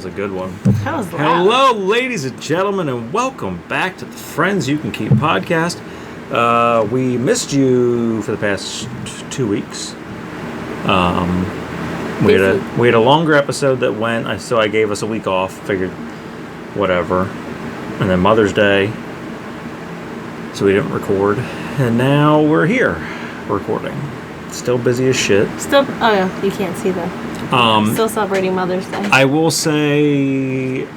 was a good one. That was loud. Hello, ladies and gentlemen, and welcome back to the Friends You Can Keep podcast. We missed you for the past 2 weeks. We had a longer episode that went, so I gave us a week off. Figured, whatever. And then Mother's Day, so we didn't record. And now we're here, recording. Still busy as shit. Still, oh yeah, you can't see that. Still celebrating Mother's Day. I will say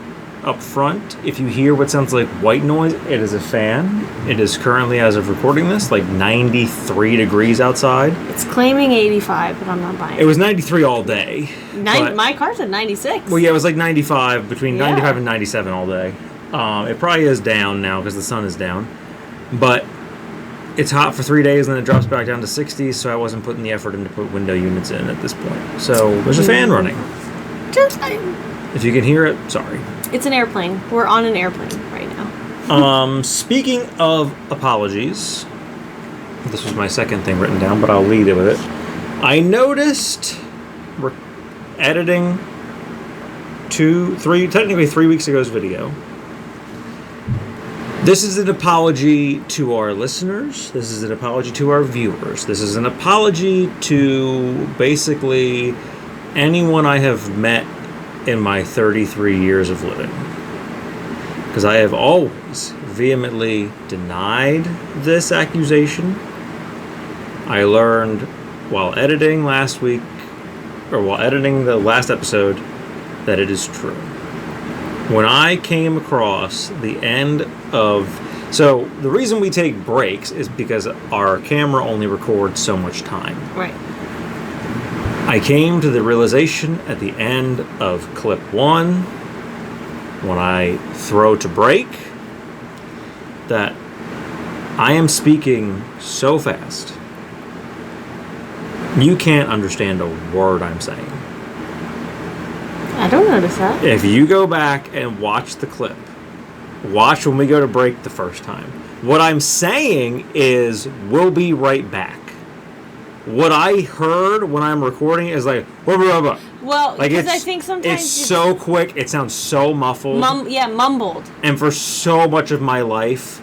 up front, if you hear what sounds like white noise, it is a fan. It is currently, as of recording this, like 93 degrees outside. It's claiming 85, but I'm not buying it. It was 93 all day. My car's at 96. Well, yeah, it was like 95, between 95 and 97 all day. It probably is down now because the sun is down. But it's hot for 3 days and then it drops back down to 60, so I wasn't putting the effort in to put window units in at this point. So there's a fan running. Just, If you can hear it, sorry. it's an airplane. We're on an airplane right now. Speaking of apologies, this was my second thing written down, but I'll lead it with it. I noticed editing technically 3 weeks ago's video. This is an apology to our listeners. This is an apology to our viewers. This is an apology to basically anyone I have met in my 33 years of living. Because I have always vehemently denied this accusation. I learned while editing the last episode, that it is true. When I came across the end of... So, the reason we take breaks is because our camera only records so much time. Right. I came to the realization at the end of clip 1, when I throw to break, that I am speaking so fast, you can't understand a word I'm saying. I don't notice that. If you go back and watch the clip, watch when we go to break the first time. What I'm saying is, we'll be right back. What I heard when I'm recording is like, blah, blah, blah. Well, Like because I think sometimes it's so quick, it sounds so muffled. Mumbled. And for so much of my life,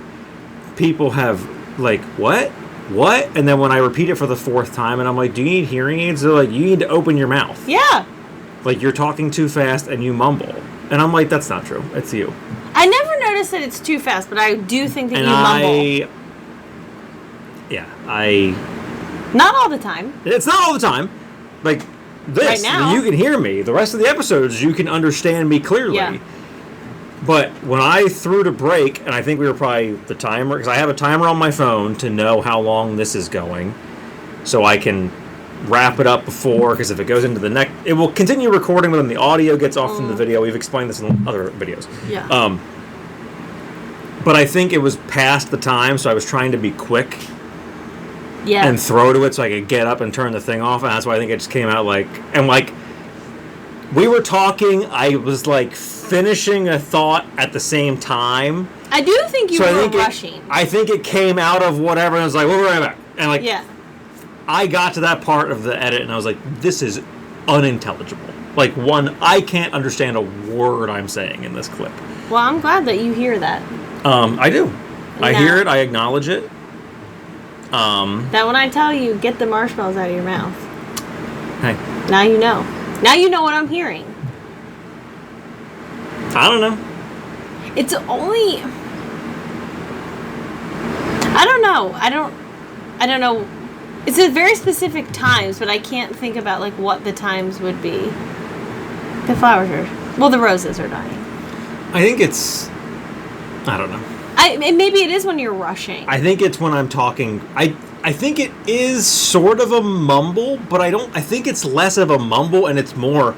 people have like, what? And then when I repeat it for the fourth time, and I'm like, do you need hearing aids? They're like, you need to open your mouth. Yeah. Like, you're talking too fast and you mumble. And I'm like, that's not true. It's you. I never noticed that it's too fast, but I do think that And you mumble. Not all the time. It's not all the time. Like, this, Right now. you can hear me. The rest of the episodes, you can understand me clearly. Yeah. But when I threw to break, and I think we were probably the timer, because I have a timer on my phone to know how long this is going, so I can wrap it up before, because if it goes into the next, it will continue recording when the audio gets off from the video. We've explained this in other videos. Yeah. But I think it was past the time, so I was trying to be quick Yeah. and throw to it so I could get up and turn the thing off, and that's why I think it just came out like, and like, we were talking, I was like finishing a thought at the same time. I do think you were rushing. I think it came out of whatever, and I was like, we'll be right back. And like, Yeah. I got to that part of the edit, and I was like, this is unintelligible. Like, I can't understand a word I'm saying in this clip. Well, I'm glad that you hear that. I do. I Now- hear it, I acknowledge it. That when I tell you, get the marshmallows out of your mouth. Hey, Now you know. Now you know what I'm hearing. I don't know. It's only... I don't know. I don't know. It's at very specific times, but I can't think about like what the times would be. The flowers are... Well, the roses are dying. I think it's... I don't know. Maybe it is when you're rushing. I think it's when I'm talking. I think it is sort of a mumble, but I think it's less of a mumble and it's more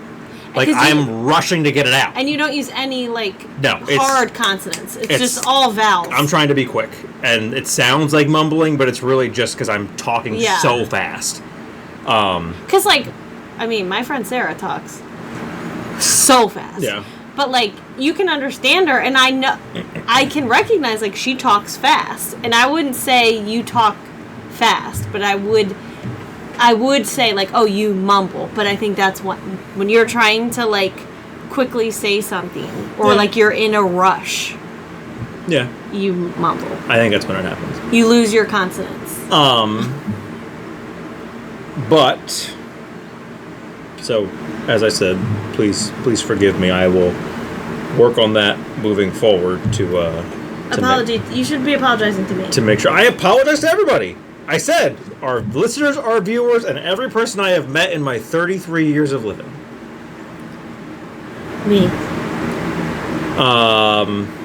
like I'm rushing to get it out. And you don't use any like it's hard consonants. It's just all vowels. I'm trying to be quick, and it sounds like mumbling, but it's really just because I'm talking so fast. Because like, I mean, my friend Sarah talks so fast. Yeah. But like, you can understand her, and I know, I can recognize like she talks fast, and I wouldn't say you talk fast, but I would say like, oh, you mumble. But I think that's when you're trying to like quickly say something or Yeah. like you're in a rush, Yeah. you mumble. I think that's when it happens. You lose your consonants. But so as I said, please forgive me. I will work on that moving forward to Apology. You should be apologizing to me. to make sure. I apologize to everybody. I said our listeners, our viewers, and every person I have met in my 33 years of living. Me.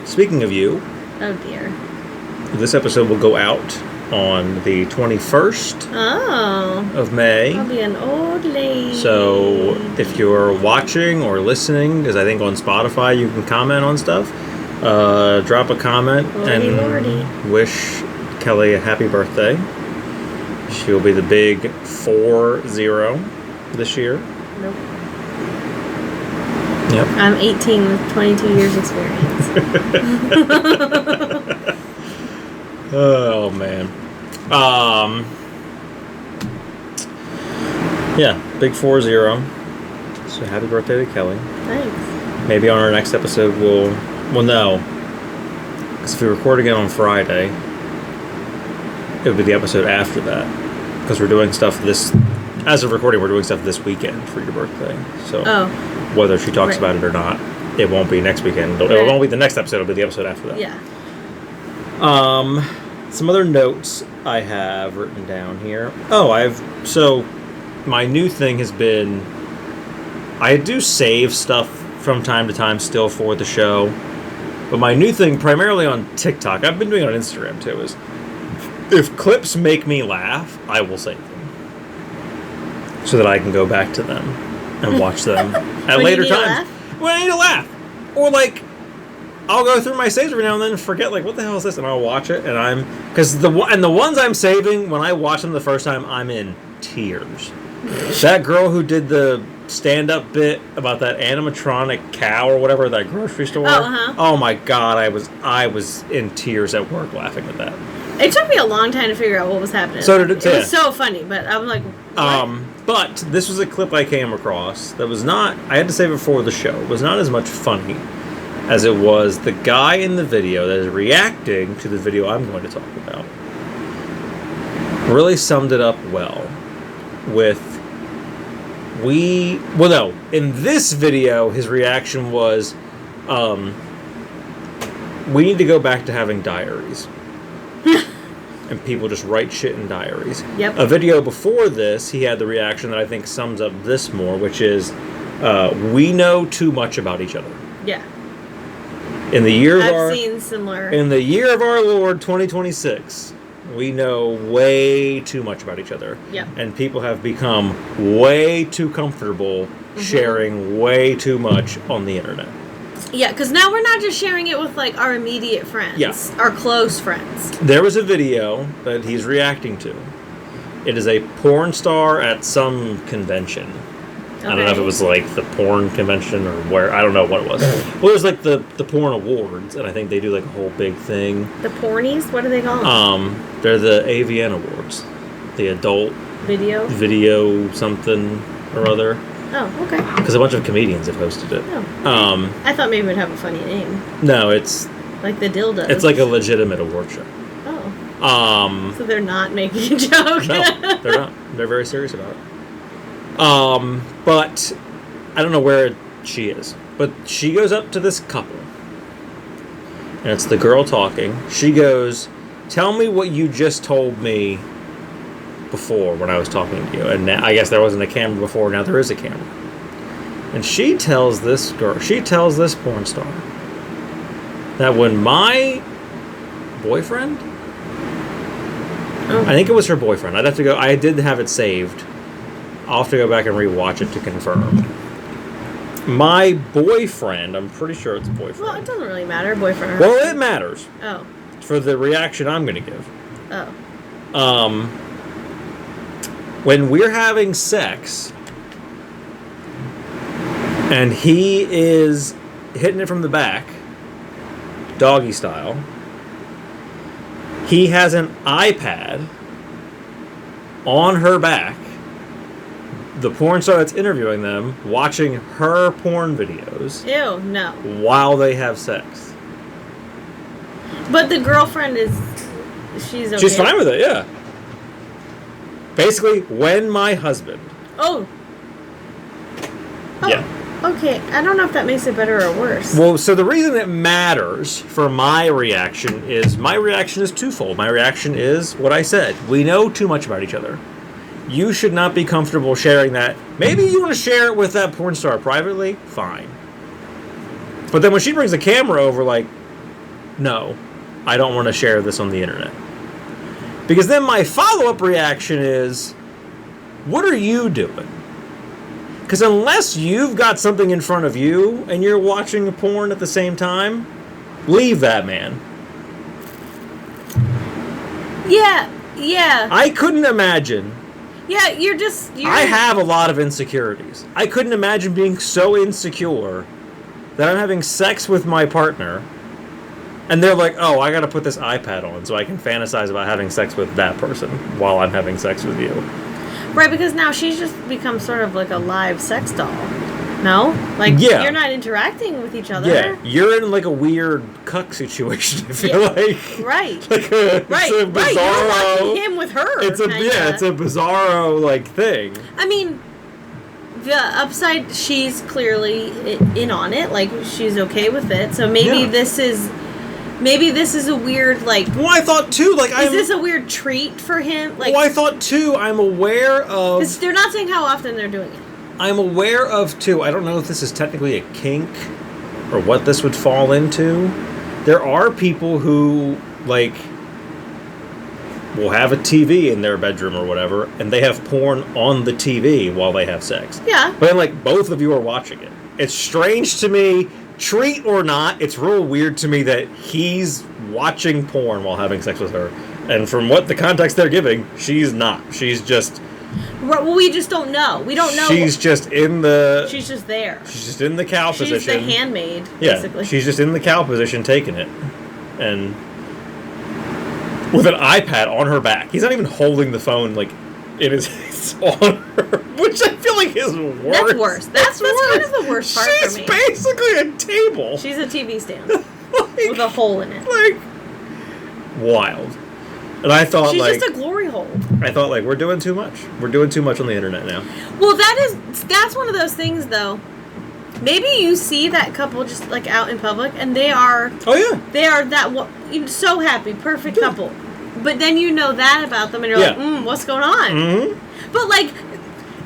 Speaking of you, Oh dear. this episode will go out on the 21st Oh. of May. I'll be an old lady. So if you're watching or listening, because I think on Spotify you can comment on stuff, drop a comment and Lordy. wish Kelly a happy birthday. She'll be the big 4-0 this year. Nope. Yep. I'm 18 with 22 years experience. Oh man. Yeah, big 4-0. So happy birthday to Kelly. Thanks. Maybe on our next episode well no. Because if we record again on Friday, it would be the episode after that. Because we're doing stuff as of recording, we're doing stuff this weekend for your birthday. So whether she talks about it or not, it won't be next weekend. It won't be the next episode, it'll be the episode after that. Yeah. Some other notes I have written down here. So my new thing has been, I do save stuff from time to time still for the show, but my new thing, primarily on TikTok, I've been doing it on Instagram too, is if clips make me laugh, I will save them so that I can go back to them and watch them at When later you need to times. When I need to laugh. Or like, I'll go through my saves every now and then and forget, like, what the hell is this? And I'll watch it, and because the ones I'm saving, when I watch them the first time, I'm in tears. That girl who did the stand-up bit about that animatronic cow or whatever at that grocery store. Oh my god, I was in tears at work laughing at that. It took me a long time to figure out what was happening. So did it. It was so funny, but I'm like, what? But this was a clip I came across that was not, I had to save it for the show. It was not as much funny as it was the guy in the video that is reacting to the video I'm going to talk about. Really summed it up well with, in this video, his reaction was, we need to go back to having diaries. And people just write shit in diaries. Yep. A video before this, he had the reaction that I think sums up this more, which is, we know too much about each other. Yeah. In the year I've seen similar. In the year of our Lord 2026, we know way too much about each other. Yep. And people have become way too comfortable sharing way too much on the internet. Yeah, because now we're not just sharing it with like our immediate friends, our close friends. There was a video that he's reacting to. It is a porn star at some convention. Okay. I don't know if it was like the porn convention or where. I don't know what it was. Well, it was like the porn awards, and I think they do like a whole big thing. The pornies? What are they called? They're the AVN awards, the adult video something or other. Oh, okay. Because a bunch of comedians have hosted it. Oh, okay. I thought maybe it would have a funny name. No, it's like the dildo. It's like a legitimate award show. Oh. So they're not making a joke. No, they're not. They're very serious about it. But I don't know where she is. But she goes up to this couple. And it's the girl talking. She goes, "Tell me what you just told me before when I was talking to you." And now, I guess there wasn't a camera before, now there is a camera. And she tells this porn star, that when my boyfriend, I think it was her boyfriend, I did have it saved. I'll have to go back and rewatch it to confirm. My boyfriend, I'm pretty sure it's boyfriend. Well, it doesn't really matter, boyfriend or Well, husband. it matters. Oh. For the reaction I'm going to give. Oh. When we're having sex and he is hitting it from the back, doggy style, he has an iPad on her back the porn star that's interviewing them watching her porn videos Ew, no. while they have sex. But the girlfriend she's okay. She's fine with it, yeah. Basically, when my husband. Oh. Yeah. Okay, I don't know if that makes it better or worse. Well, so the reason it matters for my reaction is twofold. My reaction is what I said. We know too much about each other. You should not be comfortable sharing that. Maybe you want to share it with that porn star privately. Fine. But then when she brings the camera over, like, no, I don't want to share this on the internet. Because then my follow-up reaction is, what are you doing? Because unless you've got something in front of you and you're watching a porn at the same time, leave that man. Yeah. I couldn't imagine. Yeah, you're I have a lot of insecurities. I couldn't imagine being so insecure that I'm having sex with my partner and they're like, oh, I gotta put this iPad on so I can fantasize about having sex with that person while I'm having sex with you. Right, because now she's just become sort of like a live sex doll. No? Like, yeah. You're not interacting with each other. Yeah, you're in like a weird cuck situation, I feel like. Right. Like a Right. bizarro, You're watching him with her. It's a bizarro like thing. I mean, the upside, she's clearly in on it. Like, she's okay with it. So maybe this is a weird, like... Well, I thought, too, like... Is this a weird treat for him? Like, well, I thought, too, I'm aware of... Because they're not saying how often they're doing it. I'm aware of, too, I don't know if this is technically a kink or what this would fall into. There are people who, like, will have a TV in their bedroom or whatever, and they have porn on the TV while they have sex. Yeah. But then, like, both of you are watching it. It's strange to me... Treat or not, it's real weird to me that he's watching porn while having sex with her. And from what the context they're giving, she's not. She's just... Well, we just don't know. We don't know. She's just in the... She's just there. She's just in the cow position. She's the handmaid, Yeah, basically. she's just in the cow position taking it. And... with an iPad on her back. He's not even holding the phone, like, in his... It's on her, which I feel like is worse. That's worse. That's kind of the worst part She's for me. Basically a table. She's a TV stand like, with a hole in it. Like, wild. And I thought, she's like... just a glory hole. I thought, like, we're doing too much. We're doing too much on the internet now. Well, that's one of those things, though. Maybe you see that couple just, like, out in public, and they are... Oh, yeah. They are so happy, perfect couple. But then you know that about them, and you're like, what's going on? Mm-hmm. But, like,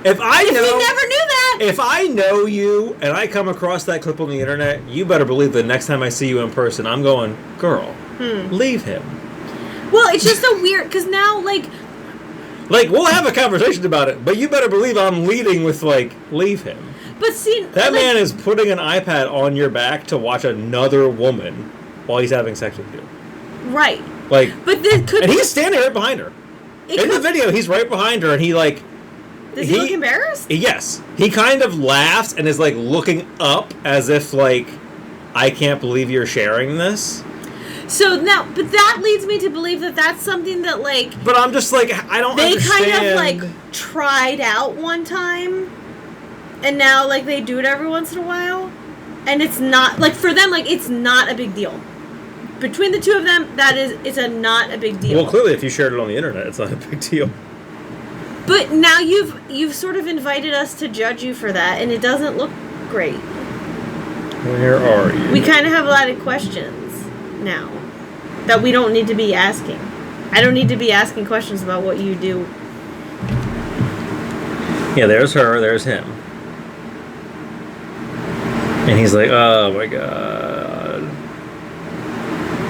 if we never knew that. If I know you and I come across that clip on the internet, you better believe the next time I see you in person, I'm going, girl, leave him. Well, it's just so weird, because now, like, we'll have a conversation about it, but you better believe I'm leading with, like, leave him. But see... That man is putting an iPad on your back to watch another woman while he's having sex with you. Right. Like... But this could... And he's standing right behind her. In the video, he's right behind her, and he, like... Does he look embarrassed? Yes. He kind of laughs and is, like, looking up as if, like, I can't believe you're sharing this. So now, but that leads me to believe that that's something that, like... But I'm just, like, I don't understand. They kind of, like, tried out one time, and now, like, they do it every once in a while, and it's not... Like, for them, like, it's not a big deal. Between the two of them, it's not a big deal. Well, clearly, if you shared it on the internet, it's not a big deal. But now you've sort of invited us to judge you for that, and it doesn't look great. Where are you? We kind of have a lot of questions now that we don't need to be asking. I don't need to be asking questions about what you do. Yeah, there's her, there's him. And he's like, oh my god.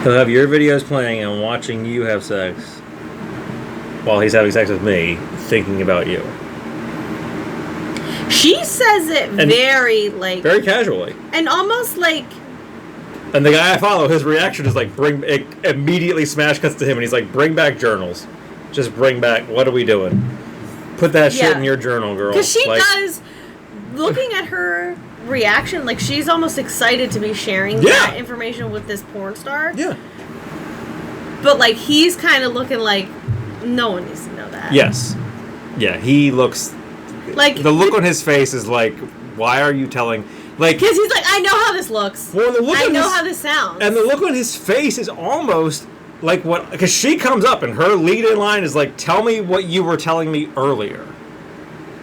He'll have your videos playing and watching you have sex while he's having sex with me, thinking about you. She says it very, like... Very casually. And almost like... And the guy I follow, his reaction is like, immediately smash cuts to him, and he's like, bring back journals. Just bring back, what are we doing? Put that shit in your journal, girl. Because she does, looking at her reaction, like, she's almost excited to be sharing that information with this porn star. Yeah. But, like, he's kind of looking like, no one needs to know that. Yes. Yeah, he looks... Like the look on his face is like, why are you telling? Like, because he's like, I know how this looks. well, the look I on know his, how this sounds. and the look on his face is almost like what, because she comes up and her lead-in line is like, tell me what you were telling me earlier.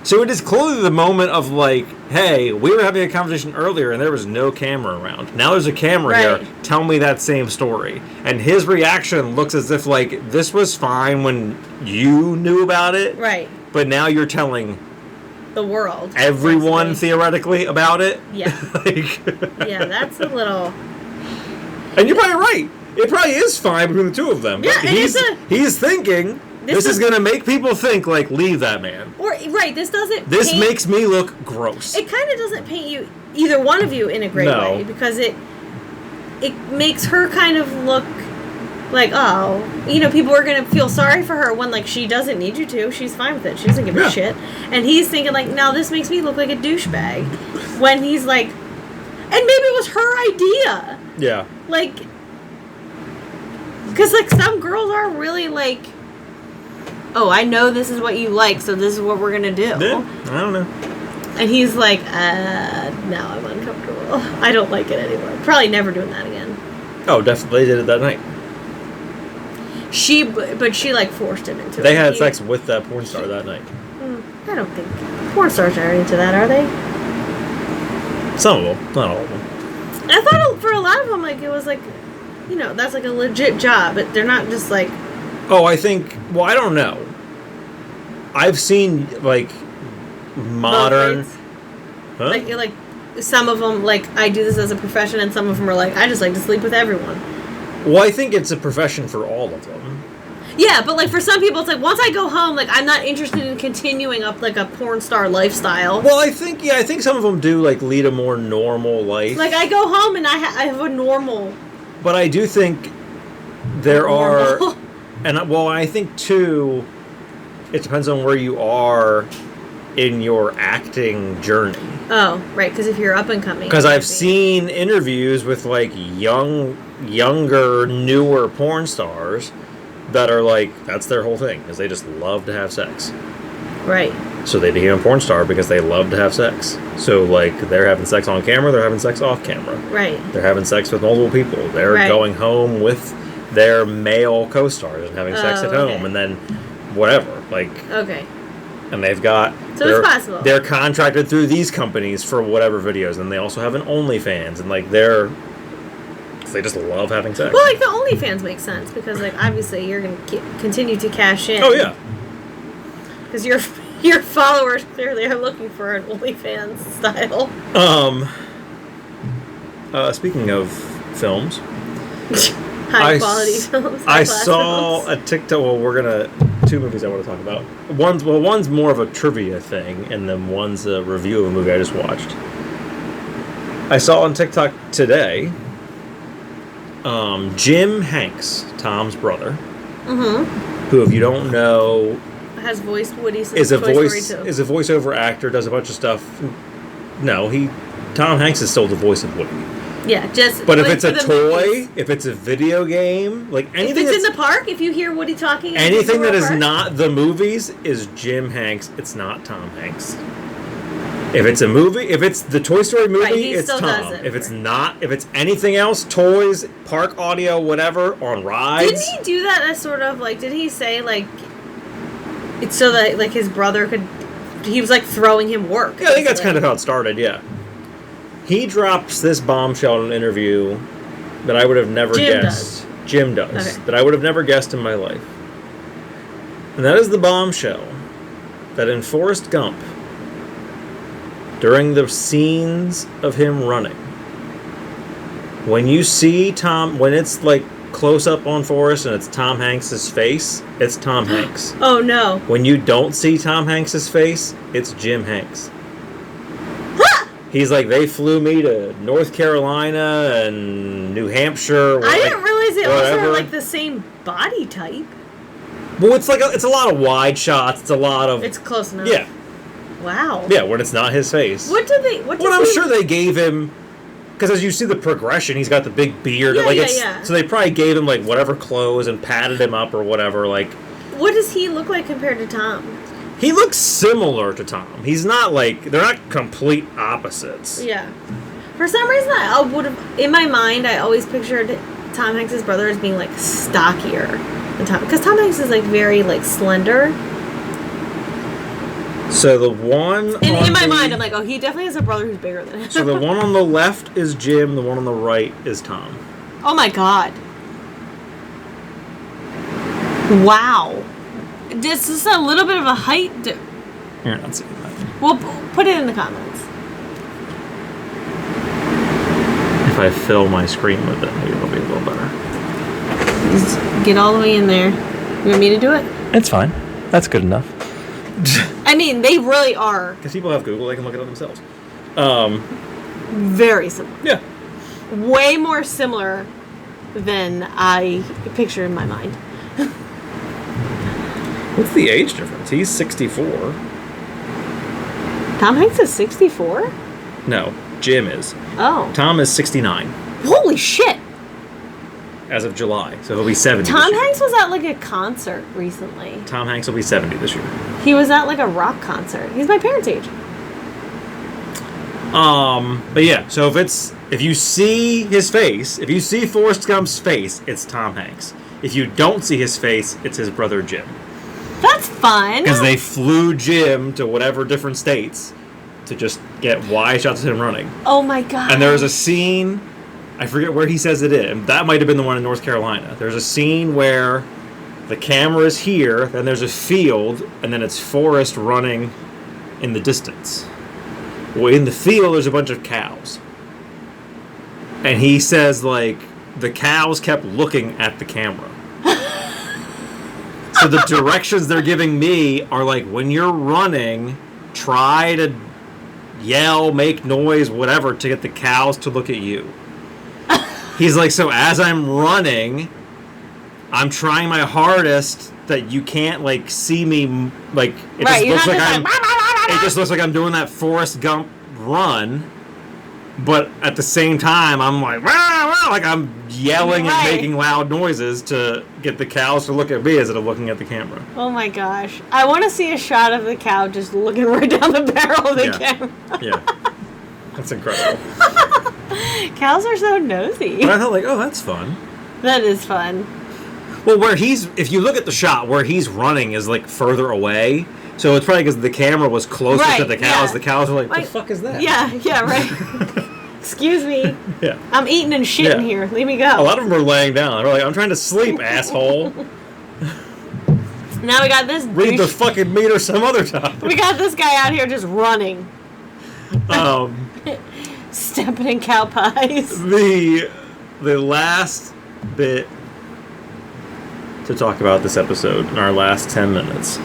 So it is clearly the moment of like, hey, we were having a conversation earlier and there was no camera around. Now there's a camera Right. here. Tell me that same story. And his reaction looks as if like, this was fine when you knew about it. Right. But now you're telling The world. everyone basically. theoretically about it. Yeah. Like, Yeah, that's a little. and you're probably right. It probably is fine between the two of them. Yeah, But and he's thinking this is going to make people think like, leave that man. Or right, this doesn't. This paint, makes me look gross. It kind of doesn't paint you either one of you in a great No. way because it makes her kind of look like, oh, people are gonna feel sorry for her when like she doesn't need you to. She's fine with it. She doesn't give Yeah. a shit. And he's thinking like, now this makes me look like a douchebag. When he's like, and maybe it was her idea. Yeah. Like, because like some girls are really like, oh, I know this is what you like, so this is what we're gonna do. Yeah. I don't know. And he's like, now I'm uncomfortable. I don't like it anymore. Probably never doing that again. Oh, definitely. They did it that night. But she like forced him into it. They had He- sex with that porn star that night. I don't think porn stars are into that, are they? Some of them, not all of them. I thought for a lot of them, like it was like, that's like a legit job, but they're not just like. Oh, I think. Well, I don't know. I've seen like modern. both Huh? ways. Like some of them like I do this as a profession, and some of them are like I just like to sleep with everyone. Well, I think it's a profession for all of them. Yeah, but like for some people, it's like once I go home, like I'm not interested in continuing up like a porn star lifestyle. Well, I think some of them do like lead a more normal life. Like I go home and I have a normal. But I do think there Normal. are, and well, I think too, it depends on where you are in your acting journey. Oh, right, because if you're up and coming. Because maybe. I've seen interviews with like younger, newer porn stars that are like, that's their whole thing, is they just love to have sex. Right. So they became a porn star because they love to have sex. So like they're having sex on camera, they're having sex off camera. Right. They're having sex with multiple people. They're Right. going home with their male co-stars and having sex Oh, at home, okay. and then whatever. Like, Okay. and they've got. So it's possible. They're contracted through these companies for whatever videos, and they also have an OnlyFans, and like they just love having sex. Well, like the OnlyFans makes sense because like obviously you're gonna continue to cash in. Oh yeah. Because your followers clearly are looking for an OnlyFans style. Speaking of films, High quality films. I high-class saw films. a TikTok. Well, two movies I want to talk about. One's more of a trivia thing, and then one's a review of a movie I just watched. I saw on TikTok today. Jim Hanks, Tom's brother, who, if you don't know, Has voiced Woody since is a Toy voice Story 2. is a voiceover actor, does a bunch of stuff. No, Tom Hanks is still the voice of Woody. Yeah, just. But if like, it's a for the toy, movies. if it's a video game, like If anything it's in that's, the park, if you hear Woody talking, in anything that Disney is World Park, not the movies is Jim Hanks. It's not Tom Hanks. If it's a movie, if it's the Toy Story movie, Right, he it's still does Tom. it. If it's anything else, toys, park audio, whatever, on rides. Didn't he do that as sort of like? Did he say like? It's so that like his brother could. He was like throwing him work. Yeah, I think that's basically. kind of how it started, yeah. He drops this bombshell in an interview that I would have never Jim guessed. Jim does. Okay. That I would have never guessed in my life. And that is the bombshell that in Forrest Gump, during the scenes of him running, when you see Tom, when it's like close up on Forrest and it's Tom Hanks' face, it's Tom Hanks. Oh no! When you don't see Tom Hanks' face, it's Jim Hanks. He's like, they flew me to North Carolina and New Hampshire. I didn't realize they also whatever. had like the same body type. Well, it's like it's a lot of wide shots. It's a lot of It's close enough. yeah, Wow. yeah. When it's not his face. What do they? What? Well, does I'm he- sure they gave him, because as you see the progression, he's got the big beard. Yeah, like yeah, it's, yeah. So they probably gave him like whatever clothes and padded him up or whatever. Like What does he look like compared to Tom? He looks similar to Tom. He's not like, they're not complete opposites. Yeah. For some reason, I would have, in my mind, I always pictured Tom Hanks' brother as being, like, stockier than Tom. Because Tom Hanks is, like, very, like, slender. So the one In my mind, I'm like, oh, he definitely has a brother who's bigger than him. So the one on the left is Jim, the one on the right is Tom. Oh, my God. Wow. This is a little bit of a height You're not seeing that. Well, put it in the comments. If I fill my screen with it, maybe it'll be a little better. Just get all the way in there. You want me to do it? It's fine. That's good enough. I mean, they really are Because people have Google, they can look it up themselves. very similar. Yeah. Way more similar than I picture in my mind. What's the age difference? He's 64. Tom Hanks is 64? No, Jim is. Oh. Tom is 69 Holy shit! as of July, so he'll be 70 this Tom year. Hanks was at like a concert recently. Tom Hanks will be 70 this year. He was at like a rock concert. He's my parents' age. But yeah, so if you see his face, if you see Forrest Gump's face, it's Tom Hanks. If you don't see his face, it's his brother Jim. That's fun. Because they flew Jim to whatever different states to just get wide shots of him running. Oh my god. And there was a scene, I forget where he says it in. That might have been the one in North Carolina. There's a scene where the camera is here, then there's a field, and then it's Forrest running in the distance. Well, in the field, there's a bunch of cows. And he says, like, the cows kept looking at the camera. So the directions they're giving me are like, when you're running, try to yell, make noise, whatever, to get the cows to look at you. He's like, so as I'm running, I'm trying my hardest that you can't, like, see me, like, it Right, just looks you're like not I'm... just like, It just looks like I'm doing that Forrest Gump run, but at the same time, I'm like, wah, wah, like I'm yelling Right. and making loud noises to get the cows to look at me instead of looking at the camera. Oh my gosh. I want to see a shot of the cow just looking right down the barrel of the Yeah. camera. Yeah. That's incredible. Cows are so nosy. But I thought, like, oh, that's fun. That is fun. Well, where he's, if you look at the shot, where he's running is, like, further away. So it's probably because the camera was closer to Right, the cows. yeah. The cows were like, Like, the fuck is that? Yeah, right. Excuse me. Yeah. I'm eating and shitting Yeah. here. Leave me go. A lot of them were laying down. They were like, I'm trying to sleep, asshole. Now we got this Read the douche- fucking meter some other time. We got this guy out here just running. Stepping in cow pies. The last bit to talk about this episode in our last 10 minutes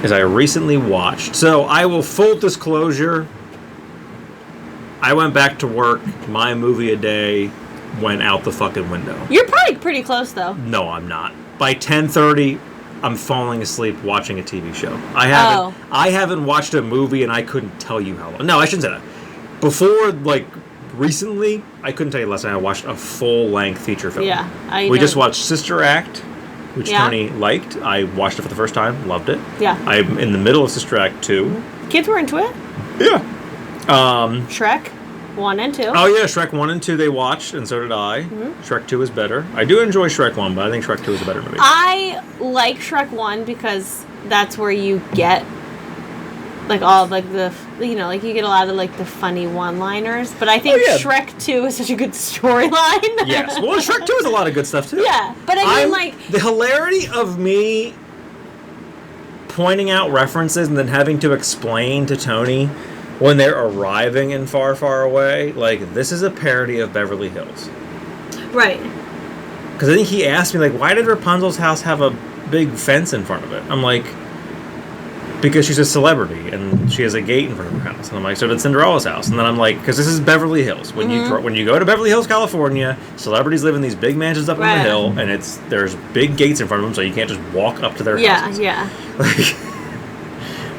is I recently watched. So I will full disclosure. I went back to work. My movie a day went out the fucking window. You're probably pretty close though. No, I'm not. By 10:30, I'm falling asleep watching a TV show. I haven't watched a movie and I couldn't tell you how long. No, I shouldn't say that. Before, like, recently, I couldn't tell you last time I watched a full-length feature film. Yeah, We just watched Sister Act, which Yeah. Tony liked. I watched it for the first time, loved it. Yeah. I'm in the middle of Sister Act 2. Kids were into it. Yeah. Shrek 1 and 2. Oh, yeah, Shrek 1 and 2 they watched, and so did I. Shrek 2 is better. I do enjoy Shrek 1, but I think Shrek 2 is a better movie. I like Shrek 1 because that's where you get like all of, like the, you know, like you get a lot of like the funny one-liners, but I think Oh, yeah. Shrek 2 is such a good storyline. Yes. Well, Shrek 2 has a lot of good stuff, too. Yeah, but I mean, like, the hilarity of me pointing out references and then having to explain to Tony when they're arriving in Far, Far Away, like, this is a parody of Beverly Hills. right. Because I think he asked me, like, why did Rapunzel's house have a big fence in front of it? I'm like, because she's a celebrity and she has a gate in front of her house. And I'm like, so did Cinderella's house? And then I'm like, because this is Beverly Hills. When you go to Beverly Hills, California, celebrities live in these big mansions up on Right. the hill, and there's big gates in front of them, so you can't just walk up to their houses. Yeah. Like,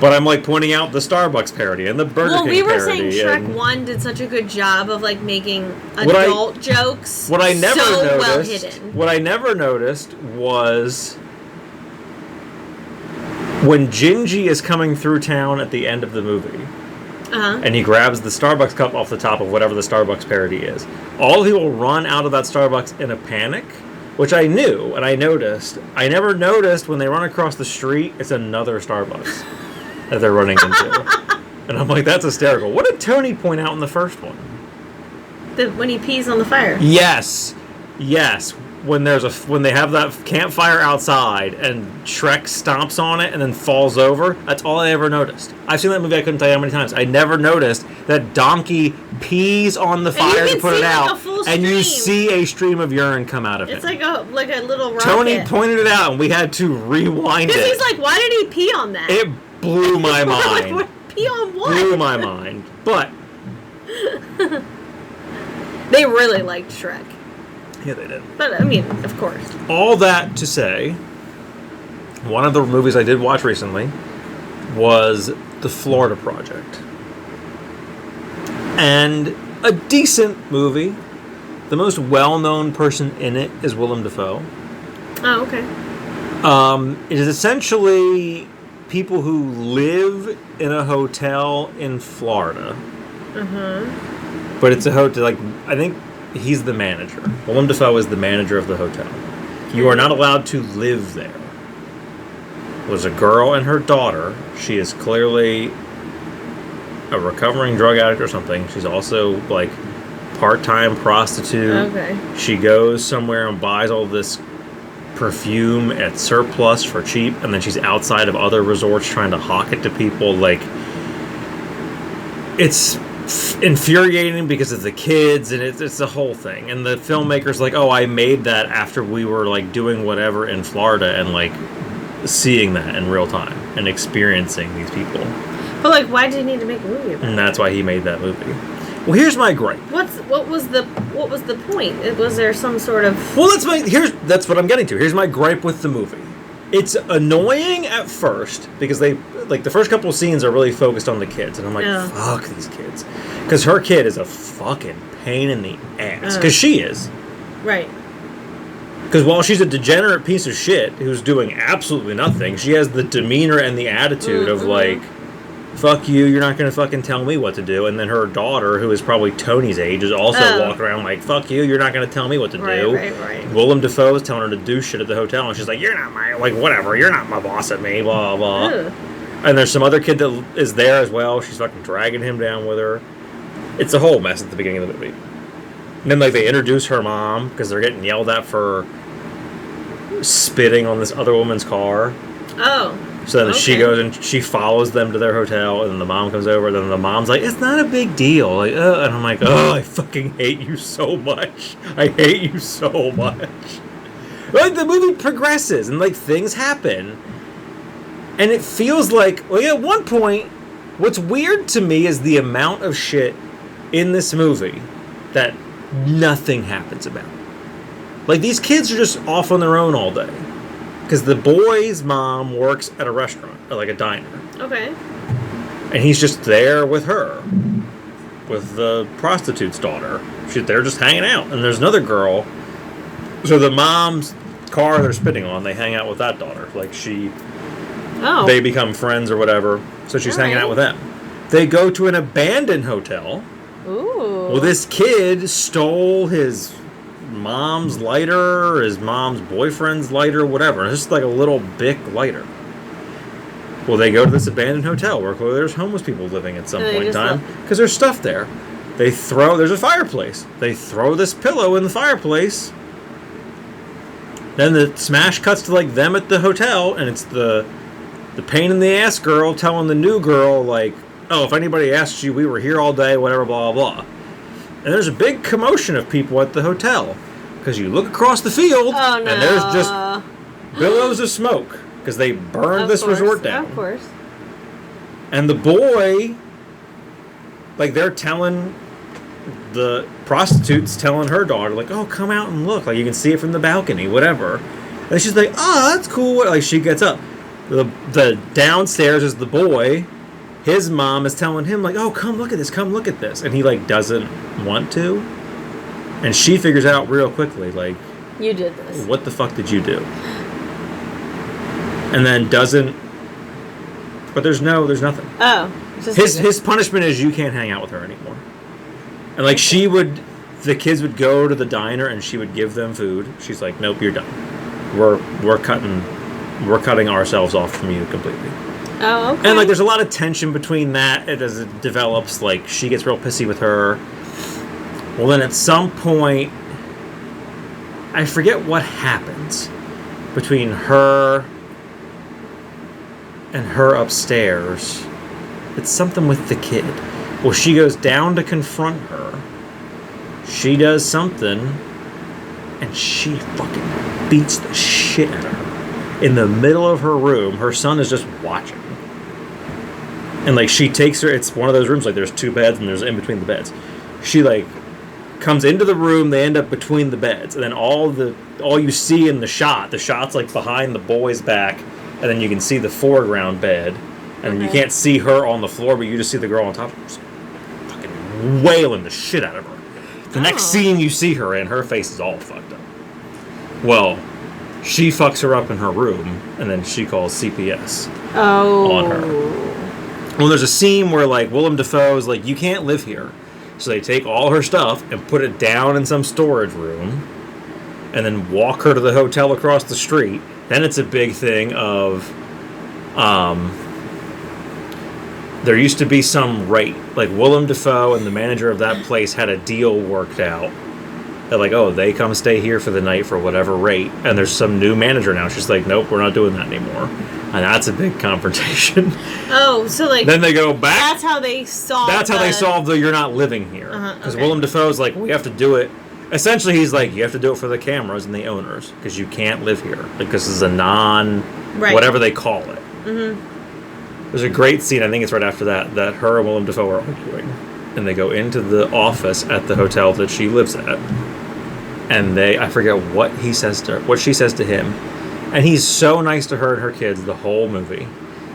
but I'm like pointing out the Starbucks parody and the Burger Well, King we were parody. saying Shrek and 1 did such a good job of like making What I- adult jokes what I never so noticed. well hidden. What I never noticed was when Gingy is coming through town at the end of the movie, and he grabs the Starbucks cup off the top of whatever the Starbucks parody is, all the people run out of that Starbucks in a panic, which I knew and I noticed. I never noticed when they run across the street, it's another Starbucks that they're running into. And I'm like, that's hysterical. What did Tony point out in the first one? When he pees on the fire. Yes. When they have that campfire outside and Shrek stomps on it and then falls over, that's all I ever noticed. I've seen that movie, I couldn't tell you how many times. I never noticed that Donkey pees on the fire to put it out, and you see a stream of urine come out of it. It's like a little rocket. Tony pointed it out, and we had to rewind it. Because he's like, why did he pee on that? It blew my mind. Like, pee on what? Blew my mind. But they really liked Shrek. yeah, they did. But, I mean, of course. All that to say, one of the movies I did watch recently was The Florida Project. And a decent movie. The most well-known person in it is Willem Dafoe. Oh, okay. It is essentially people who live in a hotel in Florida. But it's a hotel, like, I think he's the manager. Willem Dafoe is the manager of the hotel. You are not allowed to live there. There's a girl and her daughter. She is clearly a recovering drug addict or something. She's also, like, part-time prostitute. Okay. She goes somewhere and buys all this perfume at surplus for cheap, and then she's outside of other resorts trying to hawk it to people. Like, it's infuriating because of the kids, and it's the whole thing. And the filmmaker's like, oh, I made that after we were, like, doing whatever in Florida and, like, seeing that in real time and experiencing these people. But, like, why did you need to make a movie about it? And that's why he made that movie. Well, here's my gripe. What was the point? Was there some sort of... Well, that's what I'm getting to. Here's my gripe with the movie. It's annoying at first because they, like, the first couple of scenes are really focused on the kids, and I'm like, fuck these kids, because her kid is a fucking pain in the ass. Because she is. Right. Because while she's a degenerate piece of shit who's doing absolutely nothing, she has the demeanor and the attitude of, like, fuck you, you're not going to fucking tell me what to do. And then her daughter, who is probably Tony's age, is also walking around like, fuck you, you're not going to tell me what to do. Right. Willem Dafoe is telling her to do shit at the hotel, and she's like, you're not my, like, whatever, you're not my boss at me, blah, blah. Ugh. And there's some other kid that is there as well. She's fucking dragging him down with her. It's a whole mess at the beginning of the movie. And then, like, they introduce her mom, because they're getting yelled at for spitting on this other woman's car. Oh. So then she goes and she follows them to their hotel, and then the mom comes over, and then the mom's like, it's not a big deal. Like, and I'm like, oh, I fucking hate you so much. I hate you so much. Like, the movie progresses, and, like, things happen. And it feels like, like, at one point, what's weird to me is the amount of shit in this movie that nothing happens about. Like, these kids are just off on their own all day. Because the boy's mom works at a restaurant, or like a diner. Okay. And he's just there with her. With the prostitute's daughter. They're just hanging out. And there's another girl. So the mom's car they're spitting on, they hang out with that daughter. Like, they become friends or whatever. So she's hanging out with them. They go to an abandoned hotel. Ooh. Well, this kid stole his mom's lighter, or his mom's boyfriend's lighter, whatever. It's just like a little Bic lighter. Well, they go to this abandoned hotel where there's homeless people living at some point in time, because there's stuff there. There's a fireplace. They throw this pillow in the fireplace. Then the smash cuts to, like, them at the hotel, and it's the pain in the ass girl telling the new girl, like, oh, if anybody asks you, we were here all day, whatever, blah, blah, blah. And there's a big commotion of people at the hotel. Because you look across the field, and there's just billows of smoke. Because they burned this resort down. Of course. And the boy, like, they're telling, the prostitute's telling her daughter, like, oh, come out and look. Like, you can see it from the balcony, whatever. And she's like, oh, that's cool. Like, she gets up. The downstairs is the boy. His mom is telling him, like, oh, come look at this, come look at this. And he, like, doesn't want to. And she figures out real quickly, like, you did this. What the fuck did you do? And then doesn't But there's nothing. Oh. His punishment is you can't hang out with her anymore. And like the kids would go to the diner and she would give them food. She's like, nope, you're done. We're cutting ourselves off from you completely. Oh, okay. And like there's a lot of tension between that as it develops. Like she gets real pissy with her. Well, then at some point, I forget what happens between her and her upstairs. It's something with the kid. Well, she goes down to confront her. She does something, and she fucking beats the shit out of her. In the middle of her room, her son is just watching. And like she takes her, it's one of those rooms, like there's two beds and there's in between the beds. She like comes into the room, they end up between the beds, and then all you see in the shot's like behind the boy's back, and then you can see the foreground bed, and you can't see her on the floor, but you just see the girl on top of her, just fucking wailing the shit out of her. The next scene you see her in, her face is all fucked up. Well, she fucks her up in her room, and then she calls CPS on her. Well, there's a scene where, like, Willem Dafoe's like, you can't live here. So they take all her stuff and put it down in some storage room, and then walk her to the hotel across the street. Then it's a big thing of, there used to be some rate. Like, Willem Dafoe and the manager of that place had a deal worked out. They're like, oh, they come stay here for the night for whatever rate. And there's some new manager now. She's like, nope, we're not doing that anymore. And that's a big confrontation. Oh, so like... Then they go back. That's how they solve the you're not living here. Because okay. Willem Dafoe's like, we have to do it. Essentially, he's like, you have to do it for the cameras and the owners. Because you can't live here. Like, this is a whatever they call it. Mm-hmm. There's a great scene, I think it's right after that her and Willem Dafoe are arguing. And they go into the office at the hotel that she lives at. And I forget what she says to him. And he's so nice to her and her kids the whole movie.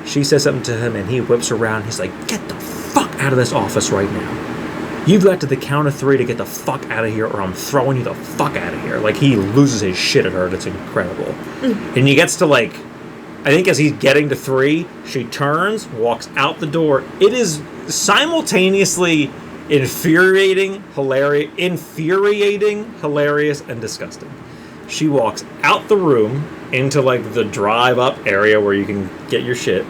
She says something to him and he whips around. He's like, get the fuck out of this office right now. You've got to the count of 3 to get the fuck out of here or I'm throwing you the fuck out of here. Like, he loses his shit at her and it's incredible. And he gets to, like, I think as he's getting to 3, she turns, walks out the door. It is simultaneously infuriating, hilarious, and disgusting. She walks out the room into like the drive-up area where you can get your shit,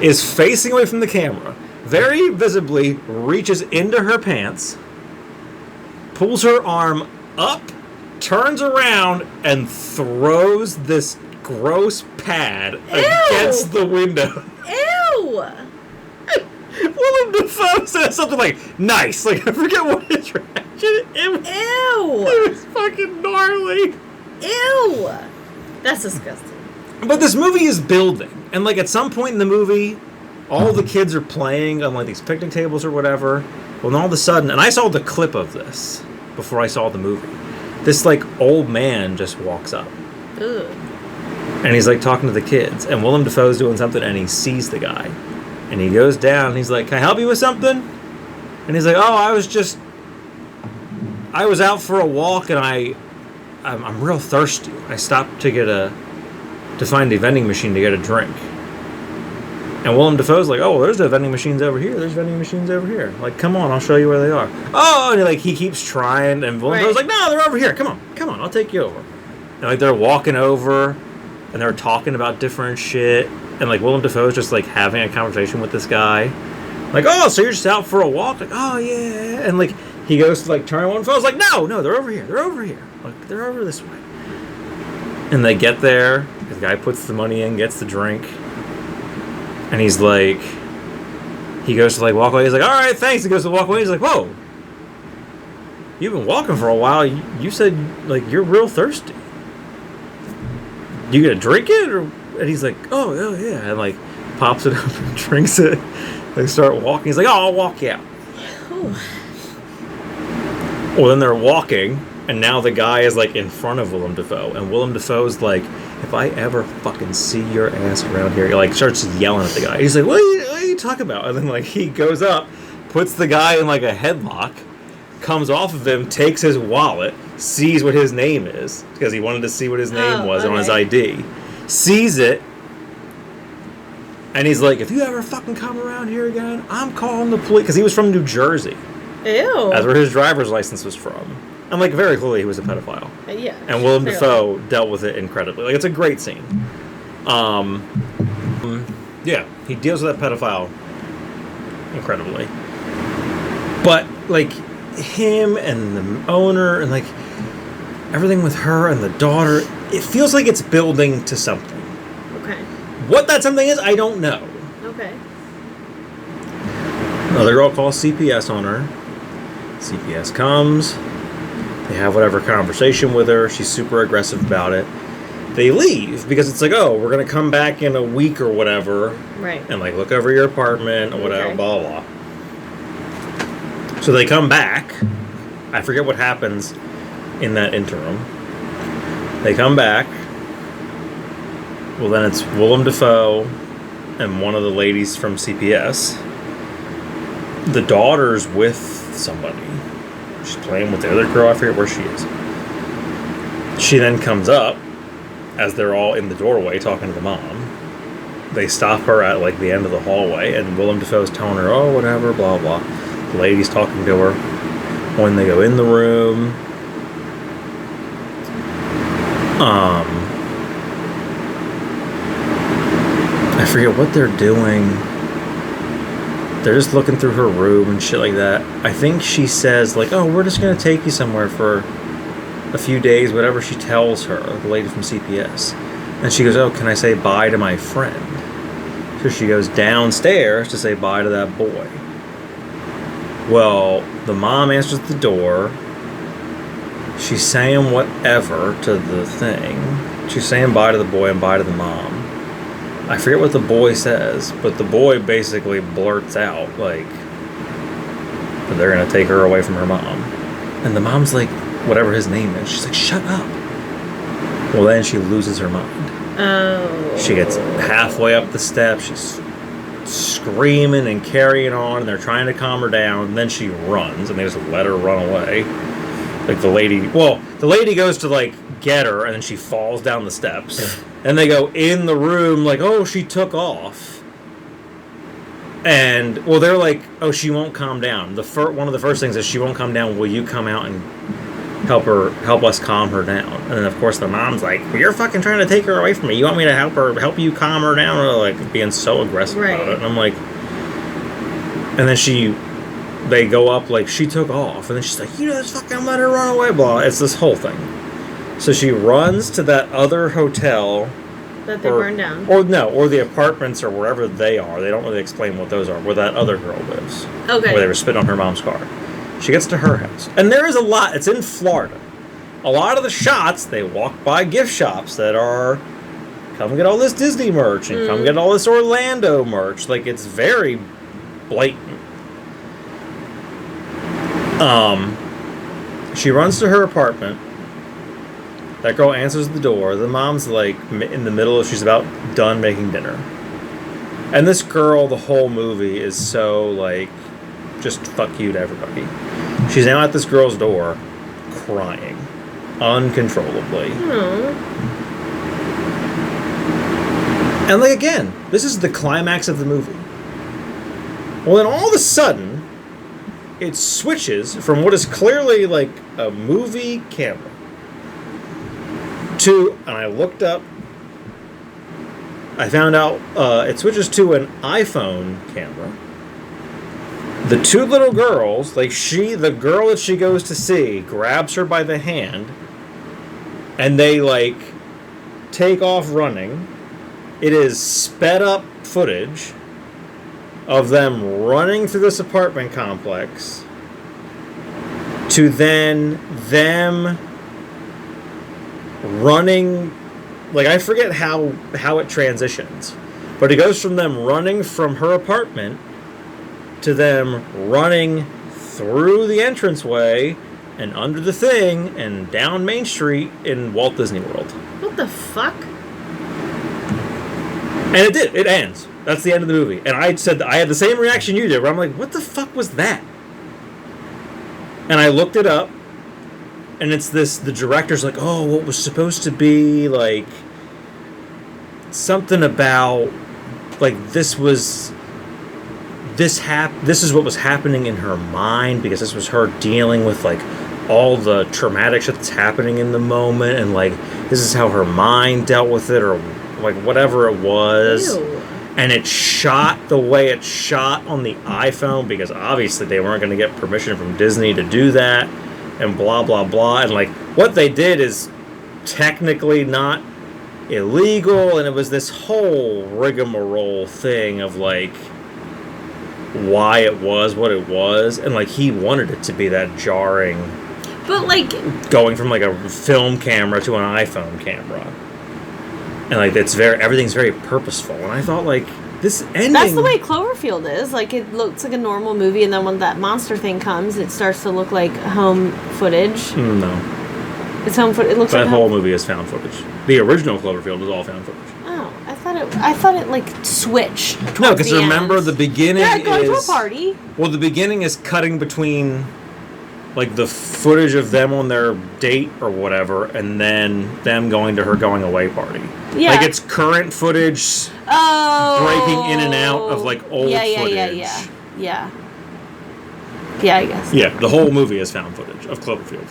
is facing away from the camera, very visibly reaches into her pants, pulls her arm up, turns around, and throws this gross pad against the window. Ew! Willem Dafoe says something like, nice. Like, I forget what his reaction. Ew! It was fucking gnarly. Ew! That's disgusting. But this movie is building. And, like, at some point in the movie, all the kids are playing on, like, these picnic tables or whatever. Well, and all of a sudden, and I saw the clip of this before I saw the movie, this, like, old man just walks up. Ugh. And he's, like, talking to the kids. And Willem Dafoe's doing something, and he sees the guy. And he goes down, and he's like, can I help you with something? And he's like, oh, I was out for a walk, and I'm real thirsty. I stopped to find a vending machine to get a drink. And Willem Dafoe's like, oh, there's no vending machines over here. There's vending machines over here. Like, come on, I'll show you where they are. Oh, and he keeps trying, and Willem Dafoe's like, no, they're over here. Come on, I'll take you over. And, like, they're walking over, and they're talking about different shit. And, like, Willem Dafoe's just, like, having a conversation with this guy. Like, oh, so you're just out for a walk? Like, oh, yeah. And, like, he goes to, like, turn Willem Dafoe's like, no, they're over here. They're over here. Like, they're over this way. And they get there. The guy puts the money in, gets the drink. And he's like, he goes to, like, walk away. He's like, all right, thanks. He goes to walk away. He's like, whoa. You've been walking for a while. You said, like, you're real thirsty. You gonna drink it? And he's like, oh, yeah. And, like, pops it up and drinks it. They start walking. He's like, oh, I'll walk you out. Well, then they're walking, and now the guy is, like, in front of Willem Dafoe. And Willem Dafoe's like, if I ever fucking see your ass around here, he, like, starts yelling at the guy. He's like, what are you talking about? And then, like, he goes up, puts the guy in, like, a headlock, comes off of him, takes his wallet, sees what his name is, because he wanted to see what his name was on his ID, sees it, And he's like, if you ever fucking come around here again, I'm calling the police. Because he was from New Jersey. Ew. That's where his driver's license was from. And, like, very clearly he was a pedophile. Yeah. And Willem clearly. Dafoe dealt with it incredibly. Like, it's a great scene. Yeah, he deals with that pedophile incredibly. But, like, him and the owner and, like, everything with her and the daughter, it feels like it's building to something. Okay. What that something is, I don't know. Okay. Another girl calls CPS on her. CPS comes. They have whatever conversation with her. She's super aggressive about it. They leave because it's like, oh, we're going to come back in a week or whatever. Right. And, like, look over your apartment or whatever, Okay. blah, blah, blah. So they come back. I forget what happens in that interim. They come back. Well, then it's Willem Dafoe and one of the ladies from CPS. The daughter's with somebody. She's playing with the other girl. I forget where she is. She then comes up as they're all in the doorway talking to the mom. They stop her at, like, the end of the hallway, and Willem Dafoe's telling her, oh, whatever, blah, blah. The lady's talking to her. When they go in the room, I forget what they're doing. They're just looking through her room and shit like that. I think she says, like, oh, we're just going to take you somewhere for a few days, whatever she tells her, the lady from CPS. And she goes, oh, can I say bye to my friend? So she goes downstairs to say bye to that boy. Well, the mom answers the door. She's saying whatever to the thing. She's saying bye to the boy and bye to the mom. I forget what the boy says, but the boy basically blurts out, like, that they're going to take her away from her mom. And the mom's like, whatever his name is, she's like, shut up. Well, then she loses her mind. Oh. She gets halfway up the steps, she's screaming and carrying on, and they're trying to calm her down, and then she runs, and they just let her run away. Like, the lady goes to, like, get her, and then she falls down the steps. And they go in the room, like, oh, she took off. And, well, they're like, oh, she won't calm down. One of the first things is, she won't calm down. Will you come out and help us calm her down? And then, of course, the mom's like, well, you're fucking trying to take her away from me. You want me to help you calm her down? Or, like, being so aggressive about it. And I'm like, and then they go up, like, she took off. And then she's like, you just fucking let her run away, blah. It's this whole thing. So she runs to that other hotel. That they burned down. Or the apartments or wherever they are. They don't really explain what those are, where that other girl lives. Okay. Where they were spitting on her mom's car. She gets to her house. And there is a lot. It's in Florida. A lot of the shots, they walk by gift shops that are, come get all this Disney merch and come get all this Orlando merch. Like, it's very blatant. She runs to her apartment. That girl answers the door. The mom's, like, in the middle of, she's about done making dinner. And this girl, the whole movie, is so, like, just fuck you to everybody. She's now at this girl's door, crying. Uncontrollably. And, like, again, this is the climax of the movie. Well, then all of a sudden, it switches from what is clearly, like, a movie camera to, and I looked up, I found out it switches to an iPhone camera. The two little girls, like, the girl that she goes to see grabs her by the hand, and they, like, take off running. It is sped up footage of them running through this apartment complex to then them running, like, I forget how it transitions, but it goes from them running from her apartment to them running through the entranceway and under the thing and down Main Street in Walt Disney World. What the fuck? And it did. It ends. That's the end of the movie. And I said I had the same reaction you did, where I'm like, what the fuck was that? And I looked it up, and it's this, the director's like, oh, what was supposed to be, like, something about like this is what was happening in her mind, because this was her dealing with like all the traumatic shit that's happening in the moment, and like this is how her mind dealt with it, or like whatever it was. Ew. And it shot the way it shot on the iPhone, because obviously they weren't going to get permission from Disney to do that, and blah blah blah. And like what they did is technically not illegal, and it was this whole rigmarole thing of like why it was what it was, and like he wanted it to be that jarring, But like, going from like a film camera to an iPhone camera, and like everything's very purposeful. And I thought like this ending. that's the way Cloverfield is. Like, it looks like a normal movie, and then when that monster thing comes, it starts to look like home footage. No, It's home footage. It looks that like whole movie is found footage. The original Cloverfield was all found footage. Oh, I thought it like switched. No, towards because the remember end. the beginning Yeah, going to a is party. well, the beginning is cutting between like the footage of them on their date or whatever, and then them going to her going away party. Yeah. Like it's current footage breaking in and out of like old footage. Yeah, I guess. Yeah, the whole movie is found footage of Cloverfield.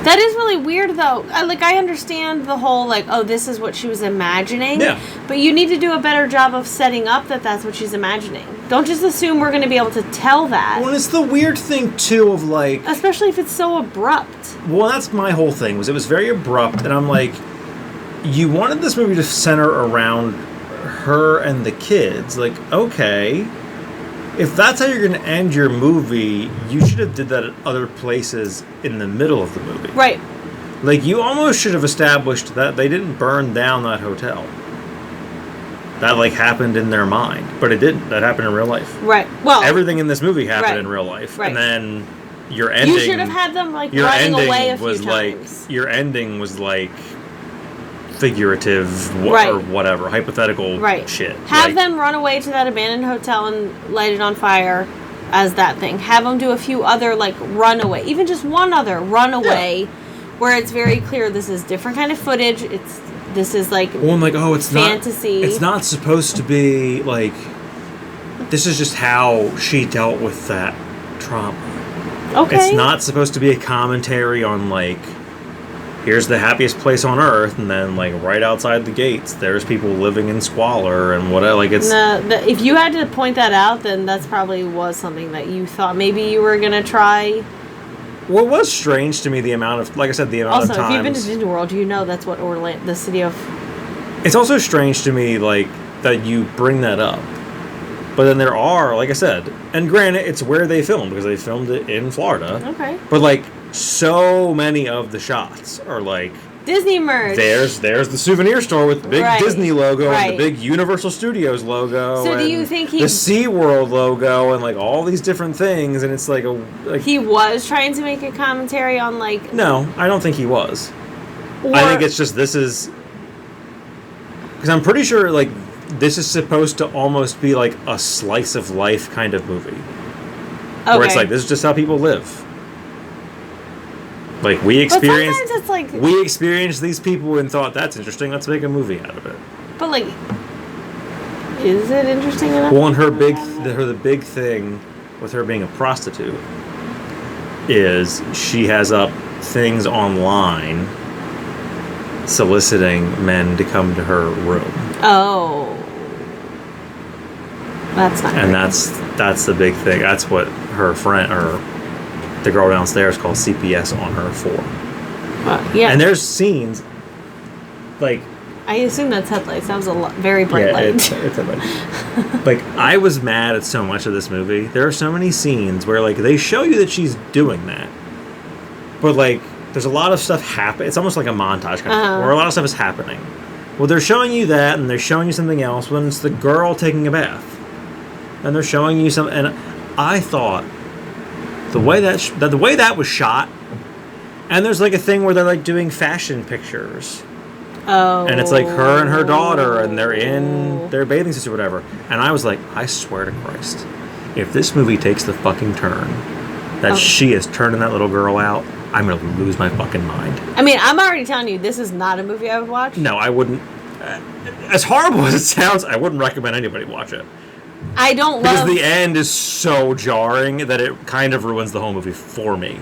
That is really weird, though. I understand the whole, like, oh, this is what she was imagining. Yeah. But you need to do a better job of setting up that that's what she's imagining. Don't just assume we're going to be able to tell that. Well, and it's the weird thing too of like, Especially if it's so abrupt. well, that's my whole thing, was it was very abrupt, and I'm like, you wanted this movie to center around her and the kids. Like, okay, if that's how you're going to end your movie, you should have did that at other places in the middle of the movie. Right. Like, you almost should have established that they didn't burn down that hotel. That, like, happened in their mind. But it didn't. That happened in real life. Right. Well, Everything in this movie happened Right. in real life. Right. And then your ending... you should have had them, like, your running ending away a few was times. like... Your ending was, like, figurative Right. or whatever. Hypothetical Right. shit. Have Like, them run away to that abandoned hotel and light it on fire as that thing. Have them do a few other, like, runaway. Even just one other runaway where it's very clear this is different kind of footage. This is, like, well, I'm like, oh, it's fantasy. not... It's not supposed to be, like... This is just how she dealt with that trauma. okay. It's not supposed to be a commentary on, like, here's the happiest place on earth, and then, like, right outside the gates, there's people living in squalor and whatever. Like, it's... If you had to point that out, then that's probably was something that you thought maybe you were going to try. Well, it was strange to me, the amount of... Like I said, the amount Also, of times... if you've been to Disney World, you know that's what the city of... It's also strange to me, like, that you bring that up. But then there are, like I said... And granted, it's where they filmed, because they filmed it in Florida. Okay. But, like, so many of the shots are, like... Disney merch. There's the souvenir store with the big Right. Disney logo Right. and the big Universal Studios logo. So do and you think the SeaWorld logo and like all these different things, and it's like He was trying to make a commentary on, like... no, I don't think he was. Or, I think it's just this is because I'm pretty sure like this is supposed to almost be like a slice of life kind of movie where it's like this is just how people live. Like we But experienced. sometimes it's like... We experienced these people and thought that's interesting. Let's make a movie out of it. But, like... Is it interesting enough? Well, and the big thing with her being a prostitute is she has up things online soliciting men to come to her room. Oh. That's not And great. that's the big thing. That's what her friend or the girl downstairs called CPS on her for. Yeah. And there's scenes like I assume that's headlights. That was a very bright light. it's a light. Like I was mad at so much of this movie. There are so many scenes where like they show you that she's doing that, but like there's a lot of stuff happen. It's almost like a montage kind of thing, where a lot of stuff is happening. Well, they're showing you that, and they're showing you something else when it's the girl taking a bath, and they're showing you something. And I thought the way that was shot, and there's like a thing where they're like doing fashion pictures. Oh. And it's like her and her daughter, and they're in their bathing suits or whatever. And I was like, I swear to Christ, if this movie takes the fucking turn that she is turning that little girl out, I'm going to lose my fucking mind. I mean, I'm already telling you, this is not a movie I would watch. No, I wouldn't. as horrible as it sounds, I wouldn't recommend anybody watch it. I don't Because love... the end is so jarring that it kind of ruins the whole movie for me.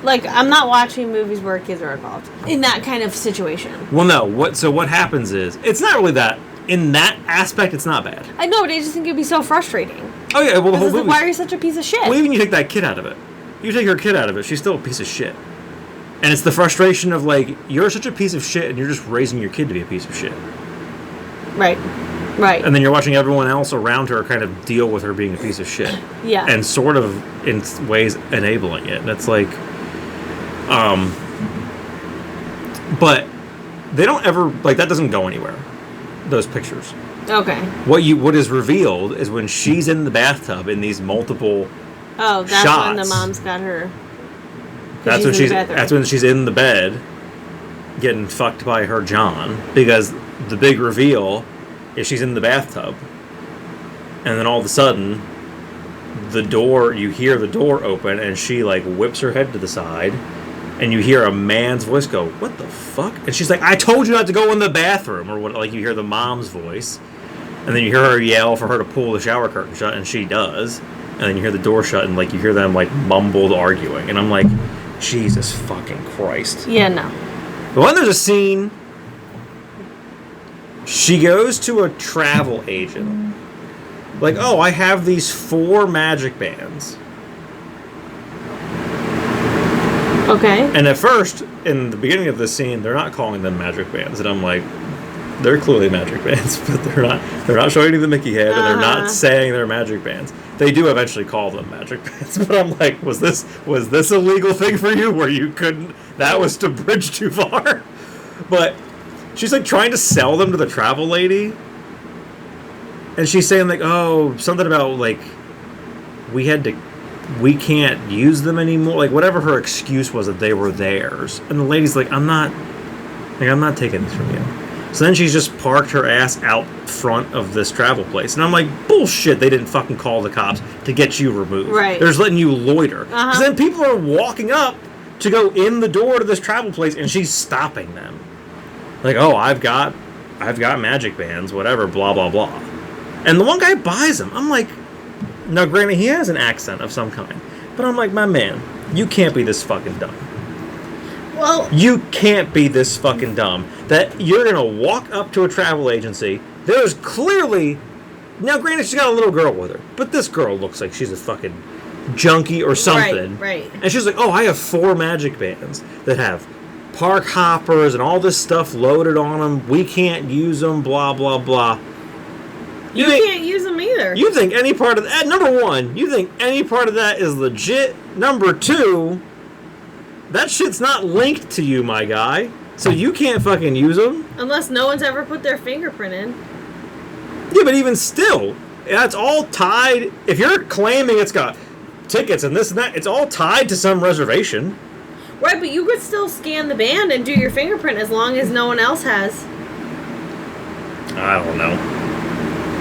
Like, I'm not watching movies where kids are involved in that kind of situation. Well, no. What happens is, it's not really that. In that aspect, it's not bad. I know, but I just think it'd be so frustrating. Oh, yeah, well, the whole It's like, movie... why are you such a piece of shit? Well, even you take that kid out of it. You take her kid out of it, she's still a piece of shit. And it's the frustration of, like, you're such a piece of shit and you're just raising your kid to be a piece of shit. Right. Right. And then you're watching everyone else around her kind of deal with her being a piece of shit. Yeah. And sort of, in ways, enabling it. And it's like... But they don't ever... Like, that doesn't go anywhere. Those pictures. Okay. What is revealed is when she's in the bathtub in these multiple Oh, that's shots, when the mom's got her. That's when she's in the bed getting fucked by her John, because the big reveal is she's in the bathtub. And then all of a sudden you hear the door open and she like whips her head to the side and you hear a man's voice go, "What the fuck?" And she's like, "I told you not to go in the bathroom," or what, like you hear the mom's voice. And then you hear her yell for her to pull the shower curtain shut, and she does. And then you hear the door shut, and like you hear them like mumbled arguing. And I'm like, Jesus fucking Christ. Yeah, no. But when there's a scene, she goes to a travel agent. Like, oh, I have these 4 magic bands. Okay. And at first, in the beginning of the scene, they're not calling them magic bands. And I'm like, they're clearly magic bands, but they're not showing you the Mickey head, and they're not saying they're magic bands. They do eventually call them magic bands, but I'm like, was this a legal thing for you where you couldn't? That was to bridge too far. But she's like trying to sell them to the travel lady, and she's saying like, oh, something about like we can't use them anymore, like whatever her excuse was that they were theirs. And the lady's like, I'm not taking this from you. So then she's just parked her ass out front of this travel place. And I'm like, bullshit, they didn't fucking call the cops to get you removed. Right. They're just letting you loiter. Because then people are walking up to go in the door to this travel place, and she's stopping them. Like, oh, I've got magic bands, whatever, blah, blah, blah. And the one guy buys them. I'm like, now granted, he has an accent of some kind. But I'm like, my man, you can't be this fucking dumb. Well, you can't be this fucking dumb that you're gonna walk up to a travel agency. There's clearly, now granted she's got a little girl with her, but this girl looks like she's a fucking junkie or something. Right. And she's like, oh, I have 4 magic bands that have park hoppers and all this stuff loaded on them. We can't use them, blah, blah, blah. You can't use them either. You think any part of that, number 1, you think any part of that is legit? Number 2, that shit's not linked to you, my guy. So you can't fucking use them. Unless no one's ever put their fingerprint in. Yeah, but even still, that's all tied. If you're claiming it's got tickets and this and that, it's all tied to some reservation. Right, but you could still scan the band and do your fingerprint as long as no one else has. I don't know.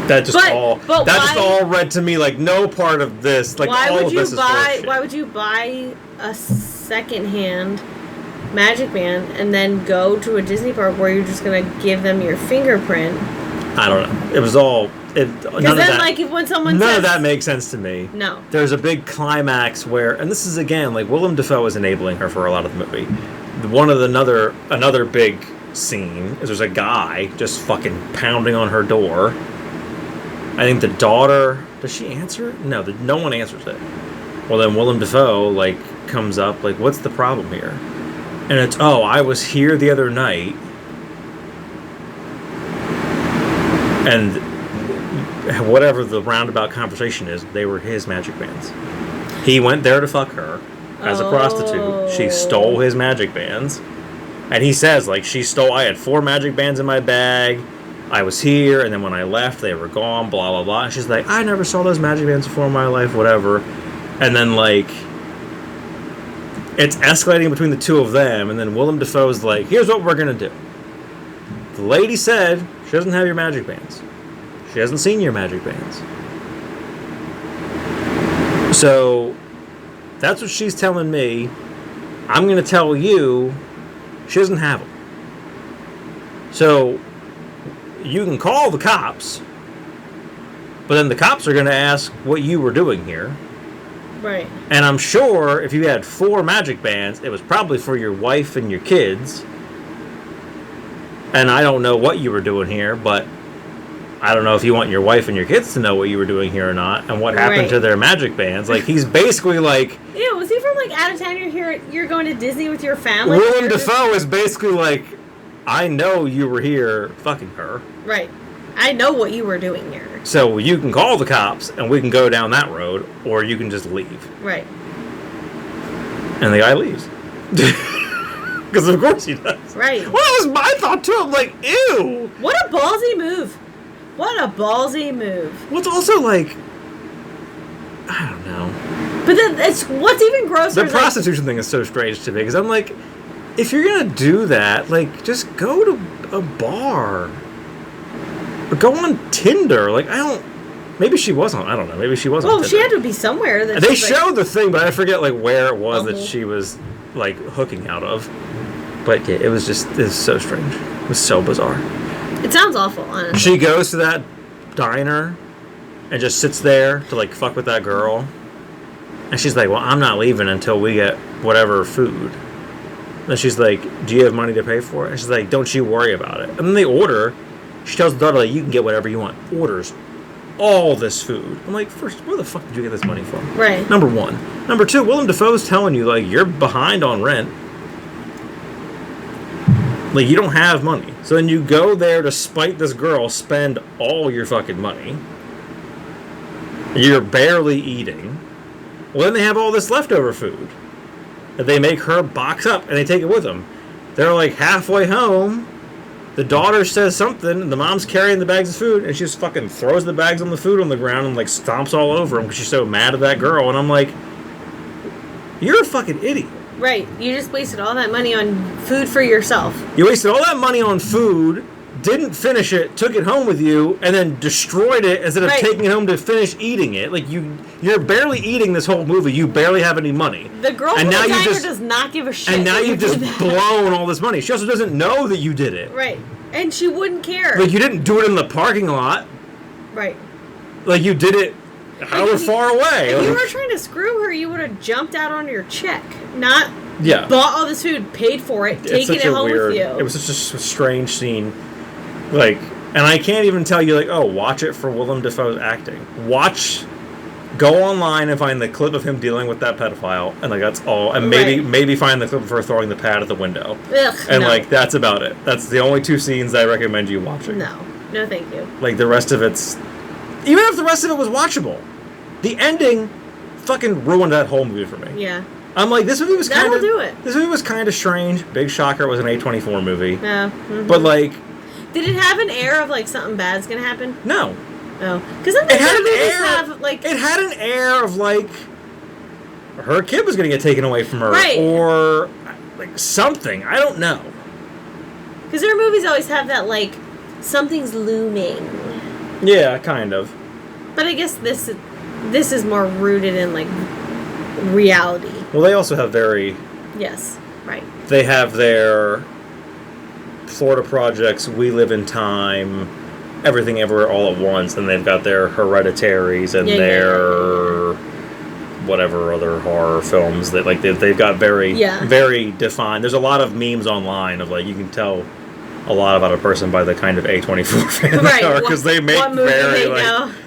That just all read to me like no part of this. Like all of this is bullshit. Why would you buy a secondhand magic band and then go to a Disney park where you're just gonna give them your fingerprint? I don't know. It was all. None of that makes sense to me. No. There's a big climax where, and this is again like Willem Dafoe is enabling her for a lot of the movie. Another big scene is there's a guy just fucking pounding on her door. I think the daughter, does she answer it? No, no one answers it. Well, then Willem Dafoe like comes up like, what's the problem here? And it's, oh, I was here the other night, and whatever the roundabout conversation is, they were his magic bands. He went there to fuck her as a prostitute. She stole his magic bands. And he says, like, I had 4 magic bands in my bag. I was here, and then when I left, they were gone, blah, blah, blah. And she's like, I never saw those magic bands before in my life, whatever. And then, like, it's escalating between the two of them, and then Willem Dafoe's like, here's what we're going to do. The lady said she doesn't have your magic bands. She hasn't seen your magic bands. So, that's what she's telling me. I'm going to tell you she doesn't have them. So, you can call the cops, but then the cops are going to ask what you were doing here. Right. And I'm sure if you had 4 magic bands, it was probably for your wife and your kids. And I don't know what you were doing here, but I don't know if you want your wife and your kids to know what you were doing here or not, and what happened to their magic bands. Like, he's basically like... Yeah, was he from, like, out of town? You're going to Disney with your family? Willem Dafoe is basically like, I know you were here fucking her. Right. I know what you were doing here. So you can call the cops, and we can go down that road, or you can just leave. Right. And the guy leaves. Because of course he does. Right. Well, that was my thought, too. I'm like, ew. What a ballsy move. What a ballsy move. Well, it's also like, I don't know. But then what's even grosser. The prostitution thing is so strange to me, because I'm like, if you're going to do that, like, just go to a bar. Or go on Tinder. Like, I don't... Maybe she wasn't. I don't know. Maybe she wasn't. Well, she had to be somewhere. That they showed the thing, but I forget, like, where it was that Uh-huh. she was, like, hooking out of. But, yeah, it was so strange. It was so bizarre. It sounds awful, honestly. She goes to that diner and just sits there to, like, fuck with that girl. And she's like, well, I'm not leaving until we get whatever food. And she's like, do you have money to pay for it? And she's like, don't you worry about it. And then they order. She tells the daughter, like, you can get whatever you want. Orders all this food. I'm like, first, where the fuck did you get this money from? Right. Number 1. Number 2, Willem Dafoe's telling you, like, you're behind on rent. Like, you don't have money. So then you go there to spite this girl, spend all your fucking money. You're barely eating. Well, then they have all this leftover food that they make her box up, and they take it with them. They're, like, halfway home. The daughter says something, and the mom's carrying the bags of food, and she just fucking throws the bags on the food on the ground and, like, stomps all over them because she's so mad at that girl. And I'm like, you're a fucking idiot. Right. You just wasted all that money on food for yourself. You wasted all that money on food, didn't finish it, took it home with you, and then destroyed it instead of taking it home to finish eating it. Like, you're barely eating this whole movie. You barely have any money. The girl from the diner does not give a shit. And now you've just blown all this money. She also doesn't know that you did it. Right. And she wouldn't care. Like, you didn't do it in the parking lot. Right. Like, you did it however far away. If you were trying to screw her, you would have jumped out on your check. Not bought all this food, paid for it, taken it home with you. It was such a strange scene. Like, and I can't even tell you, like, oh, watch it for Willem Dafoe's acting. Go online and find the clip of him dealing with that pedophile, and, like, that's all. And maybe find the clip of her throwing the pad at the window. Ugh, and, like, that's about it. That's the only 2 scenes I recommend you watching. No, thank you. Like, the rest of it's... Even if the rest of it was watchable, the ending fucking ruined that whole movie for me. Yeah. I'm like, this movie was kind of... That'll do it. This movie was kind of strange. Big shocker, it was an A24 movie. Yeah. Mm-hmm. But, like... Did it have an air of, like, something bad's gonna happen? No. Oh. Because then the movies have, like... It had an air of, like... Her kid was gonna get taken away from her. Right. Or, like, something. I don't know. Because their movies always have that, like, something's looming. Yeah, kind of. But I guess this is more rooted in, like, reality. Well, they also have very... Yes, right. They have their Florida projects, We Live in Time, Everything Everywhere All at Once, and they've got their Hereditaries and their whatever other horror films that, like, they've got very very defined. There's a lot of memes online of, like, you can tell a lot about a person by the kind of A24 fan they are, because they make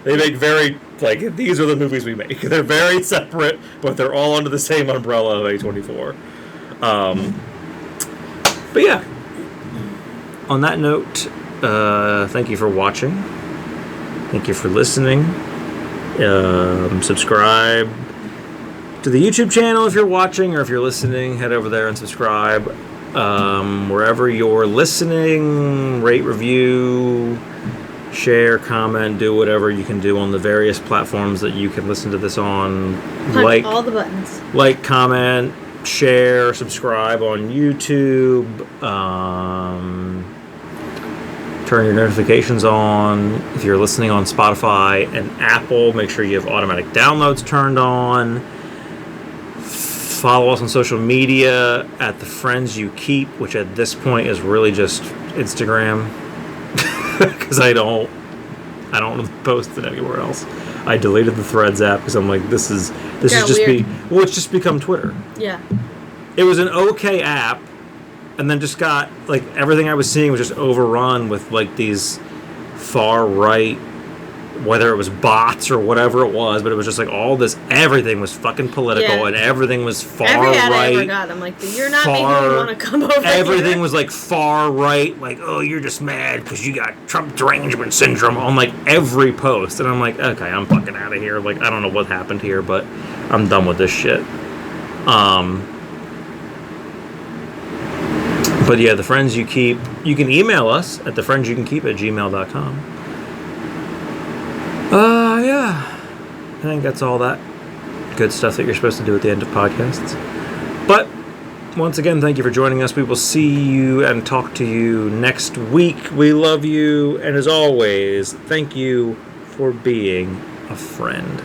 they make very, like, these are the movies we make. They're very separate, but they're all under the same umbrella of A24. But yeah, on that note, thank you for watching. Thank you for listening. Subscribe to the YouTube channel if you're watching, or if you're listening, head over there and subscribe. Wherever you're listening, rate, review, share, comment, do whatever you can do on the various platforms that you can listen to this on. Punch all the buttons. Like, comment, share, subscribe on YouTube. Turn your notifications on. If you're listening on Spotify and Apple, make sure you have automatic downloads turned on. Follow us on social media at The Friends You Keep, which at this point is really just Instagram. because I don't post it anywhere else. I deleted the Threads app because I'm like, this is just weird. it's just become Twitter. Yeah. It was an okay app, and then just got like everything I was seeing was just overrun with like these far right, whether it was bots or whatever it was, but it was just like all this. Everything was fucking political, Yeah. and everything was far Every ad I ever right. got, I'm like, you're not making me want to come over Everything here. was like far right, like, oh, you're just mad because you got Trump derangement syndrome on like every post, and I'm like, okay, I'm fucking out of here. Like, I don't know what happened here, but I'm done with this shit. But yeah, the friends you keep, you can email us at thefriendsyoucankeep@gmail.com. Yeah. I think that's all that good stuff that you're supposed to do at the end of podcasts. But once again, thank you for joining us. We will see you and talk to you next week. We love you, and as always, thank you for being a friend.